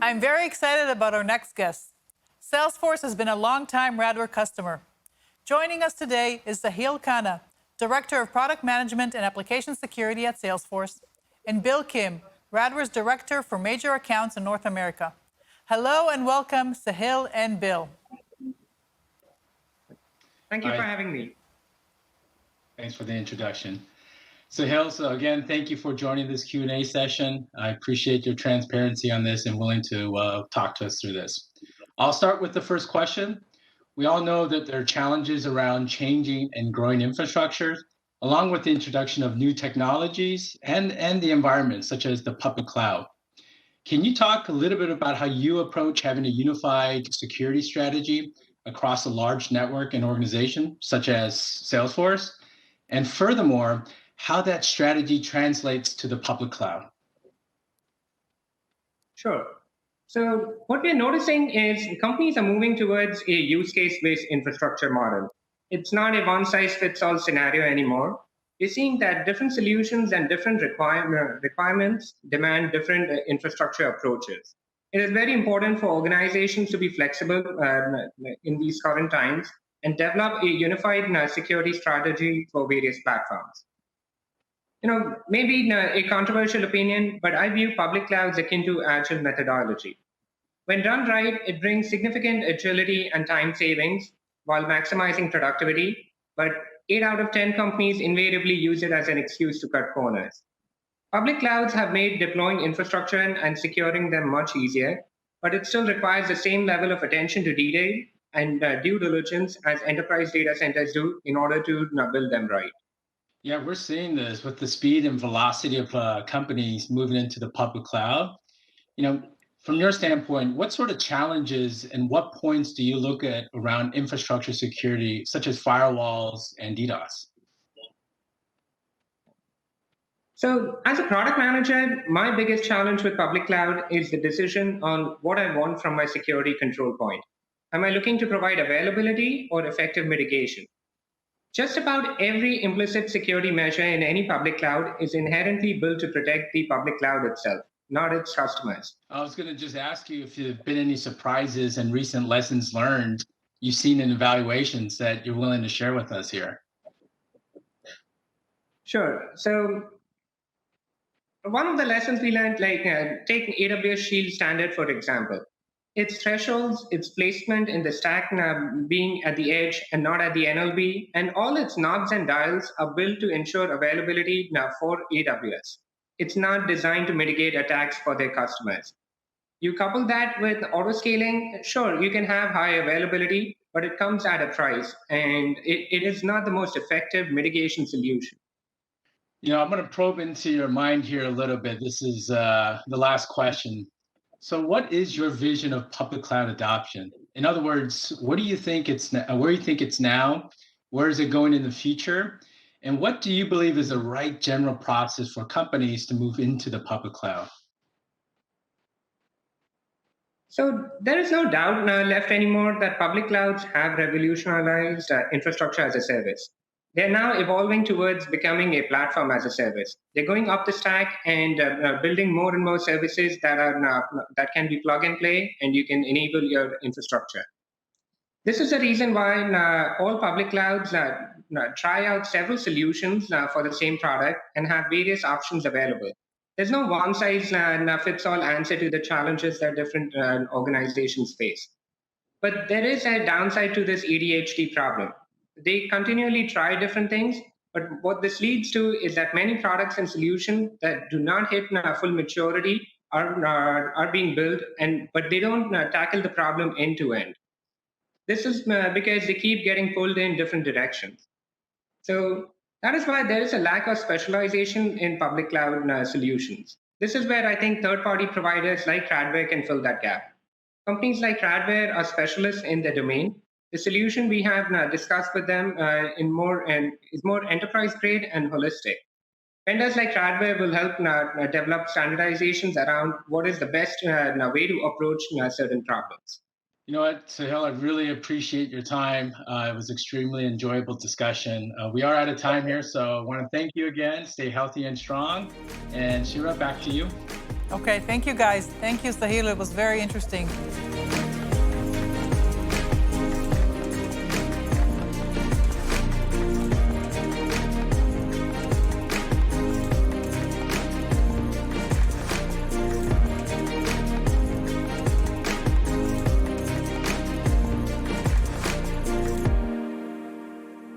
I'm very excited about our next guest. Salesforce has been a long-time Radware customer. Joining us today is Sahil Khanna, Director of Product Management and Application Security at Salesforce, and Bill Kim, Radware's Director for Major Accounts in North America. Hello and welcome, Sahil and Bill. Thank you for having me. Thanks for the introduction. Sahil, so again, thank you for joining this Q&A session. I appreciate your transparency on this and willing to talk to us through this. I'll start with the first question. We all know that there are challenges around changing and growing infrastructures, along with the introduction of new technologies and the environment, such as the public cloud. Can you talk a little bit about how you approach having a unified security strategy across a large network and organization, such as Salesforce? And furthermore, how that strategy translates to the public cloud? Sure. So what we're noticing is companies are moving towards a use case-based infrastructure model. It's not a one-size-fits-all scenario anymore. We're seeing that different solutions and different requirements demand different infrastructure approaches. It is very important for organizations to be flexible in these current times and develop a unified security strategy for various platforms. Maybe a controversial opinion, but I view public clouds akin to agile methodology. When done right, it brings significant agility and time savings while maximizing productivity, but 8 out of 10 companies invariably use it as an excuse to cut corners. Public clouds have made deploying infrastructure and securing them much easier, but it still requires the same level of attention to detail and due diligence as enterprise data centers do in order to build them right. Yeah, we're seeing this with the speed and velocity of companies moving into the public cloud. From your standpoint, what sort of challenges and what points do you look at around infrastructure security, such as firewalls and DDoS? So as a product manager, my biggest challenge with public cloud is the decision on what I want from my security control point. Am I looking to provide availability or effective mitigation? Just about every implicit security measure in any public cloud is inherently built to protect the public cloud itself, not its customers. I was going to just ask you if there have been any surprises and recent lessons learned you've seen in evaluations that you're willing to share with us here. Sure. So one of the lessons we learned, take AWS Shield Standard, for example. Its thresholds, its placement in the stack being at the edge and not at the NLB, and all its knobs and dials are built to ensure availability for AWS. It's not designed to mitigate attacks for their customers. You couple that with auto-scaling, sure, you can have high availability, but it comes at a price, and it is not the most effective mitigation solution. I'm going to probe into your mind here a little bit. This is the last question. So what is your vision of public cloud adoption? In other words, where do you think it's now? Where is it going in the future? And what do you believe is the right general process for companies to move into the public cloud? So there is no doubt left anymore that public clouds have revolutionized infrastructure as a service. They're now evolving towards becoming a platform as a service. They're going up the stack and building more and more services that can be plug and play, and you can enable your infrastructure. This is the reason why all public clouds try out several solutions for the same product and have various options available. There's no one-size-fits-all answer to the challenges that different organizations face. But there is a downside to this ADHD problem. They continually try different things, but what this leads to is that many products and solutions that do not hit full maturity are being built, but they don't tackle the problem end to end. This is because they keep getting pulled in different directions. So that is why there is a lack of specialization in public cloud solutions. This is where I think third-party providers like Radware can fill that gap. Companies like Radware are specialists in their domain. The solution we have discussed with them is more enterprise grade and holistic. Vendors like Radware will help develop standardizations around what is the best way to approach certain problems. You know what, Sahil, I really appreciate your time. It was extremely enjoyable discussion. We are out of time here, so I want to thank you again. Stay healthy and strong. And Shira, back to you. Okay, thank you guys. Thank you, Sahil. It was very interesting.